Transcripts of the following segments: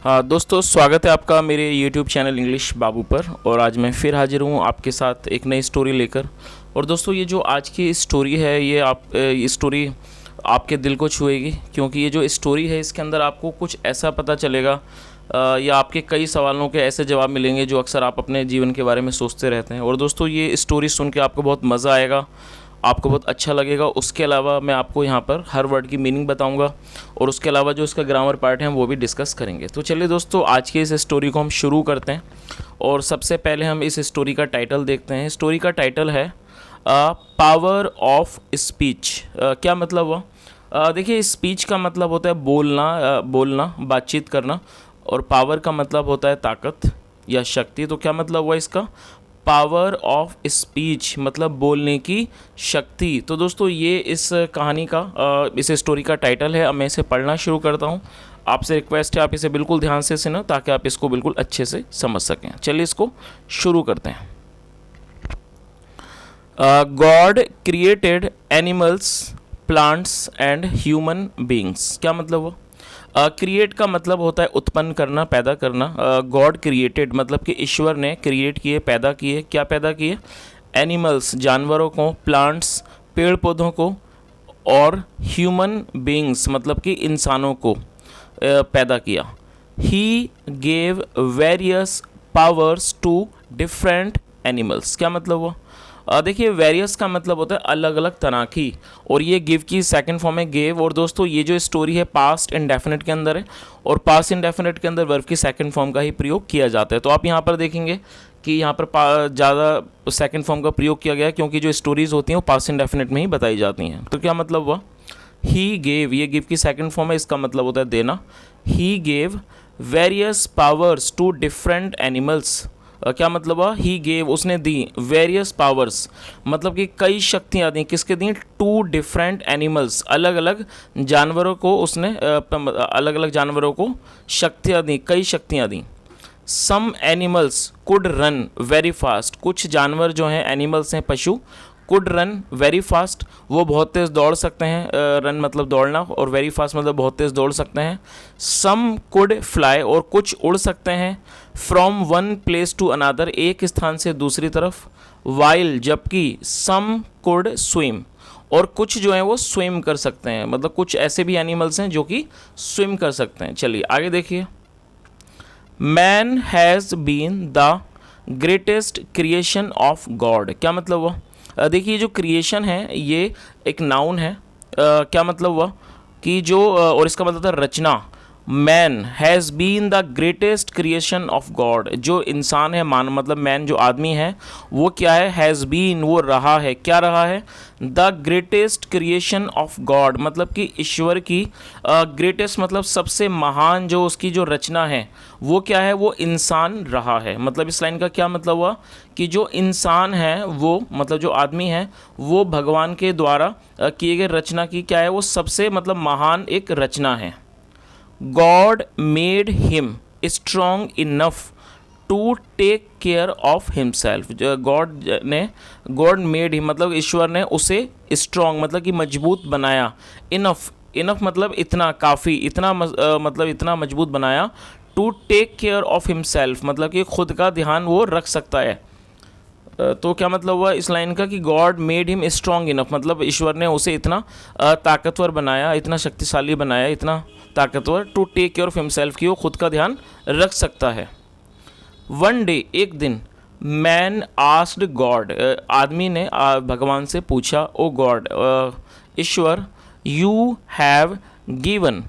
हाँ दोस्तों, स्वागत है आपका मेरे YouTube चैनल इंग्लिश बाबू पर। और आज मैं फिर हाजिर हूँ आपके साथ एक नई स्टोरी लेकर। और दोस्तों, ये जो आज की स्टोरी है ये स्टोरी आपके दिल को छुएगी, क्योंकि ये जो स्टोरी है इसके अंदर आपको कुछ ऐसा पता चलेगा या आपके कई सवालों के ऐसे जवाब मिलेंगे जो अक्सर आप अपने जीवन के बारे में सोचते रहते हैं। और दोस्तों, ये स्टोरी सुन के आपको बहुत मज़ा आएगा, आपको बहुत अच्छा लगेगा। उसके अलावा मैं आपको यहाँ पर हर वर्ड की मीनिंग बताऊँगा और उसके अलावा जो इसका ग्रामर पार्ट है वो भी डिस्कस करेंगे। तो चलिए दोस्तों, आज की इस स्टोरी को हम शुरू करते हैं। और सबसे पहले हम इस स्टोरी का टाइटल देखते हैं। स्टोरी का टाइटल है पावर ऑफ स्पीच। क्या मतलब हुआ? देखिए, स्पीच का मतलब होता है बोलना, बातचीत करना। और पावर का मतलब होता है ताकत या शक्ति। तो क्या मतलब हुआ इसका? पावर ऑफ स्पीच मतलब बोलने की शक्ति। तो दोस्तों, ये इस कहानी का इस स्टोरी का टाइटल है। अब मैं इसे पढ़ना शुरू करता हूँ। आपसे रिक्वेस्ट है आप इसे बिल्कुल ध्यान से सुनो ताकि आप इसको बिल्कुल अच्छे से समझ सकें। चलिए इसको शुरू करते हैं। God created animals, plants and human beings. क्या मतलब हुआ? क्रिएट का मतलब होता है उत्पन्न करना, पैदा करना। गॉड क्रिएटेड मतलब कि ईश्वर ने क्रिएट किए, पैदा किए। क्या पैदा किए? एनिमल्स जानवरों को, प्लांट्स पेड़ पौधों को, और ह्यूमन बींग्स मतलब कि इंसानों को पैदा किया। He gave various powers to different animals. क्या मतलब हुआ? देखिए, वेरियस का मतलब होता है अलग अलग तरह की, और ये गिव की सेकंड फॉर्म है गेव। और दोस्तों, ये जो स्टोरी है पास्ट इंडेफिनिट के अंदर है, और पास्ट इंडेफिनिट के अंदर वर्ब की सेकंड फॉर्म का ही प्रयोग किया जाता है। तो आप यहाँ पर देखेंगे कि यहाँ पर ज़्यादा सेकंड फॉर्म का प्रयोग किया गया है, क्योंकि जो स्टोरीज होती हैं वो पास्ट इंडेफिनिट में ही बताई जाती हैं। तो क्या मतलब हुआ? ही गेव, ये गिव की सेकंड फॉर्म है, इसका मतलब होता है देना। He gave various powers to different animals. क्या मतलब हुआ? ही गेव, उसने दी, वेरियस पावर्स मतलब कि कई शक्तियाँ दी। किसके दी? टू डिफरेंट एनिमल्स, अलग अलग जानवरों को उसने अलग अलग जानवरों को शक्तियाँ दी, कई शक्तियाँ दी। Some animals could run very fast. कुछ जानवर जो हैं, एनिमल्स हैं, पशु, कुड रन वेरी फास्ट, वो बहुत तेज़ दौड़ सकते हैं। रन मतलब दौड़ना, और वेरी फास्ट मतलब बहुत तेज़ दौड़ सकते हैं। सम कुड फ्लाई, और कुछ उड़ सकते हैं। From one place to another, एक स्थान से दूसरी तरफ। वाइल जबकि, सम कुड स्विम, और कुछ जो है वो स्विम कर सकते हैं। मतलब कुछ ऐसे भी एनिमल्स हैं जो कि स्विम कर सकते हैं। चलिए आगे देखिए। Man has been the greatest creation of God. क्या मतलब हुआ? देखिए, जो क्रिएशन है ये एक नाउन है। क्या मतलब हुआ कि जो और इसका मतलब था रचना। Man has been the greatest creation of God. जो इंसान है, मान मतलब मैन जो आदमी है, वो क्या है? हैज़ बीन, वो रहा है। क्या रहा है? The greatest creation of God मतलब कि ईश्वर की ग्रेटेस्ट मतलब सबसे महान जो उसकी जो रचना है वो क्या है? वो इंसान रहा है। मतलब इस लाइन का क्या मतलब हुआ कि जो इंसान है वो मतलब जो आदमी है वो भगवान के द्वारा किए गए रचना की क्या है? वो सबसे मतलब महान एक रचना है। God made him strong enough to take care of himself. God made him मतलब ईश्वर ने उसे स्ट्रॉन्ग मतलब कि मजबूत बनाया। इनफ मतलब इतना, काफ़ी, इतना मतलब इतना मजबूत बनाया। To take care of himself मतलब कि खुद का ध्यान वो रख सकता है। तो क्या मतलब हुआ इस लाइन का कि God made him strong enough मतलब ईश्वर ने उसे इतना ताकतवर बनाया, इतना शक्तिशाली बनाया, इतना ताकतवर, to take care of himself कि वो खुद का ध्यान रख सकता है। वन डे, एक दिन, मैन आस्क्ड गॉड, आदमी ने भगवान से पूछा, ओ गॉड, ईश्वर, यू हैव गिवन।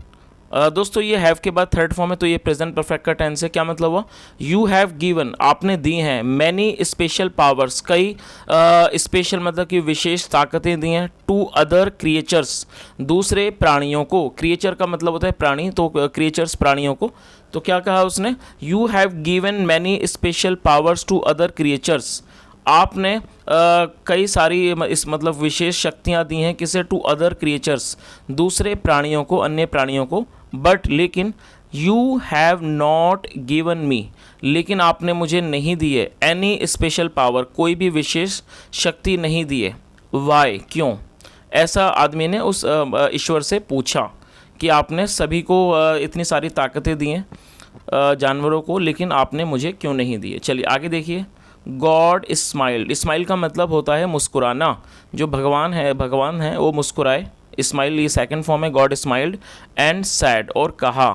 दोस्तों, ये हैव के बाद थर्ड फॉर्म है, तो ये प्रेजेंट परफेक्ट का टेंस है। क्या मतलब हुआ? यू हैव गिवन, आपने दी हैं, मैनी स्पेशल पावर्स, कई स्पेशल मतलब कि विशेष ताकतें दी हैं, टू अदर क्रिएचर्स, दूसरे प्राणियों को। क्रिएचर का मतलब होता है प्राणी, तो क्रिएचर्स प्राणियों को। तो क्या कहा उसने? You have given many special powers to other creatures, आपने कई सारी इस मतलब विशेष शक्तियाँ दी हैं किसे? टू अदर क्रिएचर्स, दूसरे प्राणियों को, अन्य प्राणियों को। बट लेकिन, you have not given me, लेकिन आपने मुझे नहीं दी है, एनी स्पेशल पावर, कोई भी विशेष शक्ति नहीं दी है। वाई, क्यों? ऐसा आदमी ने उस ईश्वर से पूछा कि आपने सभी को इतनी सारी ताकतें दी हैं, जानवरों को, लेकिन आपने मुझे क्यों नहीं दिए। चलिए आगे देखिए, गॉड स्माइल्ड। स्माइल का मतलब होता है मुस्कुराना। जो भगवान है वो मुस्कुराए। स्माइल ये सेकंड फॉर्म है, गॉड स्माइल्ड। एंड सैड, और कहा,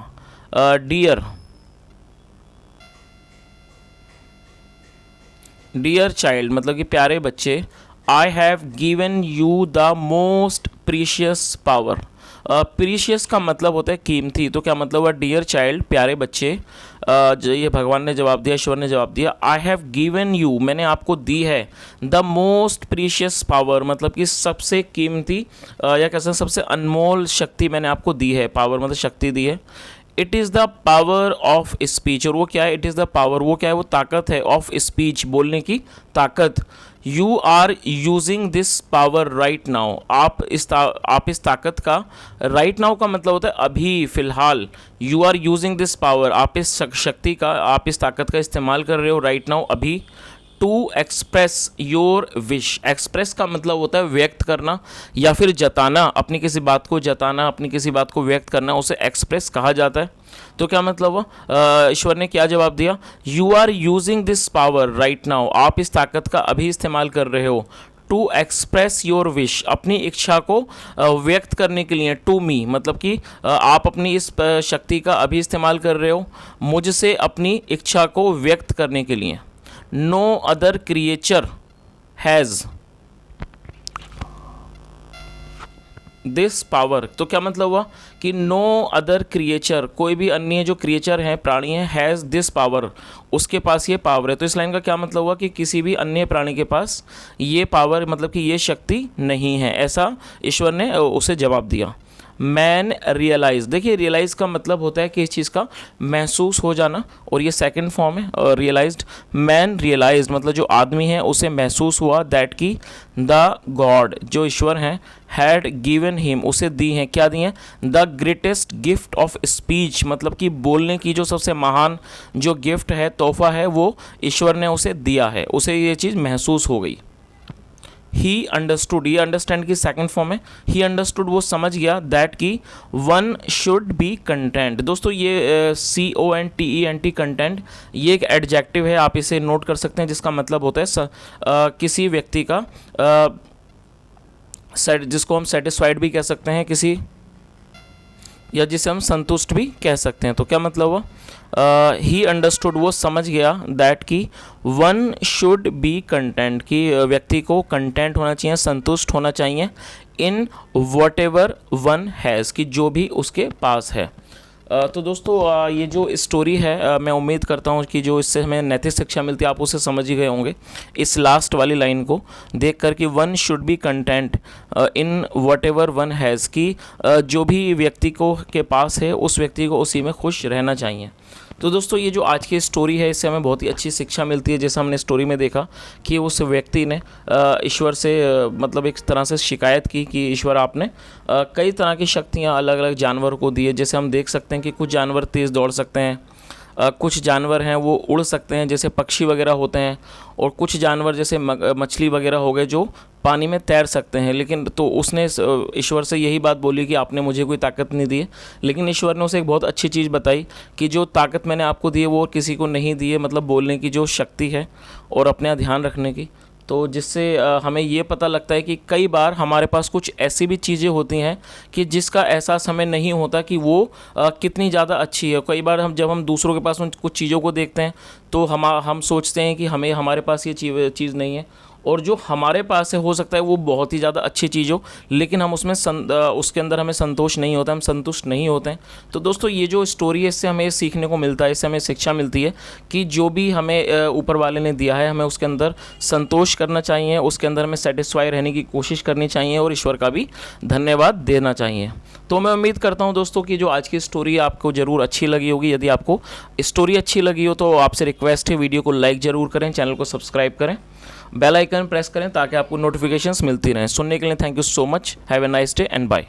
डियर चाइल्ड मतलब कि प्यारे बच्चे, I have given you the most precious power. Precious का मतलब होता है कीमती, तो क्या मतलब हुआ, डियर चाइल्ड प्यारे बच्चे, जो ये भगवान ने जवाब दिया, ईश्वर ने जवाब दिया, आई हैव गिवन यू मैंने आपको दी है, द मोस्ट प्रीशियस पावर मतलब कि सबसे कीमती या कह सकते हैं सबसे अनमोल शक्ति मैंने आपको दी है। पावर मतलब शक्ति दी है। It is the power of speech, और वो क्या है, इट इज़ द पावर, वो क्या है, वो ताकत है, ऑफ स्पीच बोलने की ताकत। You are using this power right now, आप इस ताकत का, राइट नाउ का मतलब होता है अभी फ़िलहाल। You are using this power, आप इस शक्ति का, आप इस ताकत का इस्तेमाल कर रहे हो राइट नाउ अभी। To express your wish, express का मतलब होता है व्यक्त करना या फिर जताना, अपनी किसी बात को जताना, अपनी किसी बात को व्यक्त करना, उसे एक्सप्रेस कहा जाता है। तो क्या मतलब हुआ, ईश्वर ने क्या जवाब दिया, you are using this power right now, आप इस ताकत का अभी इस्तेमाल कर रहे हो। टू एक्सप्रेस योर विश, अपनी इच्छा को व्यक्त करने के लिए। टू मी मतलब कि आप अपनी इस शक्ति का अभी इस्तेमाल कर रहे हो मुझसे अपनी इच्छा को व्यक्त करने के लिए। No other creature has this power, तो क्या मतलब हुआ कि नो अदर क्रिएचर, कोई भी अन्य जो क्रिएचर हैं, प्राणी हैं, हैज़ दिस पावर, उसके पास ये पावर है। तो इस लाइन का क्या मतलब हुआ कि किसी भी अन्य प्राणी के पास ये पावर मतलब कि ये शक्ति नहीं है, ऐसा ईश्वर ने उसे जवाब दिया। मैन रियलाइज, देखिए रियलाइज़ का मतलब होता है कि इस चीज़ का महसूस हो जाना, और ये सेकंड फॉर्म है रियलाइज्ड। मैन रियलाइज मतलब जो आदमी है उसे महसूस हुआ, दैट की द गॉड जो ईश्वर हैं, हैड गिवन हिम उसे दी हैं, क्या दी हैं, the greatest gift of speech मतलब कि बोलने की जो सबसे महान जो गिफ्ट है, तोहफा है, वो ईश्वर ने उसे दिया है, उसे ये चीज़ महसूस हो गई। ही अंडरस्टूड, ये अंडरस्टैंड की सेकंड फॉर्म है। ही अंडरस्टूड वो समझ गया, दैट की वन शुड बी कंटेंट। दोस्तों ये CONTENT कंटेंट ये एक एडजेक्टिव है, आप इसे नोट कर सकते हैं, जिसका मतलब होता है किसी व्यक्ति का जिसको हम सेटिस्फाइड भी कह सकते हैं किसी, या जिसे हम संतुष्ट भी कह सकते हैं। तो क्या मतलब हुआ, ही अंडरस्टूड वो समझ गया, दैट की वन शुड बी कंटेंट की व्यक्ति को कंटेंट होना चाहिए, संतुष्ट होना चाहिए, in what ever one has की जो भी उसके पास है। तो दोस्तों ये जो स्टोरी है मैं उम्मीद करता हूँ कि जो इससे हमें नैतिक शिक्षा मिलती है आप उसे समझ ही गए होंगे इस लास्ट वाली लाइन को देख कर कि one should be content in what ever one has की जो भी व्यक्ति को के पास है उस व्यक्ति को उसी में खुश रहना चाहिए। तो दोस्तों ये जो आज की स्टोरी है इससे हमें बहुत ही अच्छी शिक्षा मिलती है। जैसे हमने स्टोरी में देखा कि उस व्यक्ति ने ईश्वर से मतलब एक तरह से शिकायत की कि ईश्वर आपने कई तरह की शक्तियाँ अलग अलग जानवर को दी है। जैसे हम देख सकते हैं कि कुछ जानवर तेज़ दौड़ सकते हैं, कुछ जानवर हैं वो उड़ सकते हैं जैसे पक्षी वगैरह होते हैं, और कुछ जानवर जैसे मछली वगैरह हो गए जो पानी में तैर सकते हैं। लेकिन तो उसने ईश्वर से यही बात बोली कि आपने मुझे कोई ताकत नहीं दी है, लेकिन ईश्वर ने उसे एक बहुत अच्छी चीज़ बताई कि जो ताकत मैंने आपको दी है वो किसी को नहीं दी है, मतलब बोलने की जो शक्ति है और अपना ध्यान रखने की। तो जिससे हमें ये पता लगता है कि कई बार हमारे पास कुछ ऐसी भी चीज़ें होती हैं कि जिसका एहसास हमें नहीं होता कि वो कितनी ज़्यादा अच्छी है। कई बार जब हम दूसरों के पास उन कुछ चीज़ों को देखते हैं तो हम सोचते हैं कि हमारे पास ये चीज़ नहीं है, और जो हमारे पास है हो सकता है वो बहुत ही ज़्यादा अच्छी चीज़ हो, लेकिन हम उसके अंदर हमें संतोष नहीं होता, हम संतुष्ट नहीं होते हैं। तो दोस्तों ये जो स्टोरी है इससे हमें सीखने को मिलता है, इससे हमें शिक्षा मिलती है कि जो भी हमें ऊपर वाले ने दिया है हमें उसके अंदर संतोष करना चाहिए, उसके अंदर हमें सेटिस्फाई रहने की कोशिश करनी चाहिए और ईश्वर का भी धन्यवाद देना चाहिए। तो मैं उम्मीद करता हूं दोस्तों कि जो आज की स्टोरी आपको ज़रूर अच्छी लगी होगी। यदि आपको स्टोरी अच्छी लगी हो तो आपसे रिक्वेस्ट है वीडियो को लाइक ज़रूर करें, चैनल को सब्सक्राइब करें, बेल आइकन प्रेस करें ताकि आपको नोटिफिकेशंस मिलती रहें। सुनने के लिए thank you so much. Have a nice day and bye.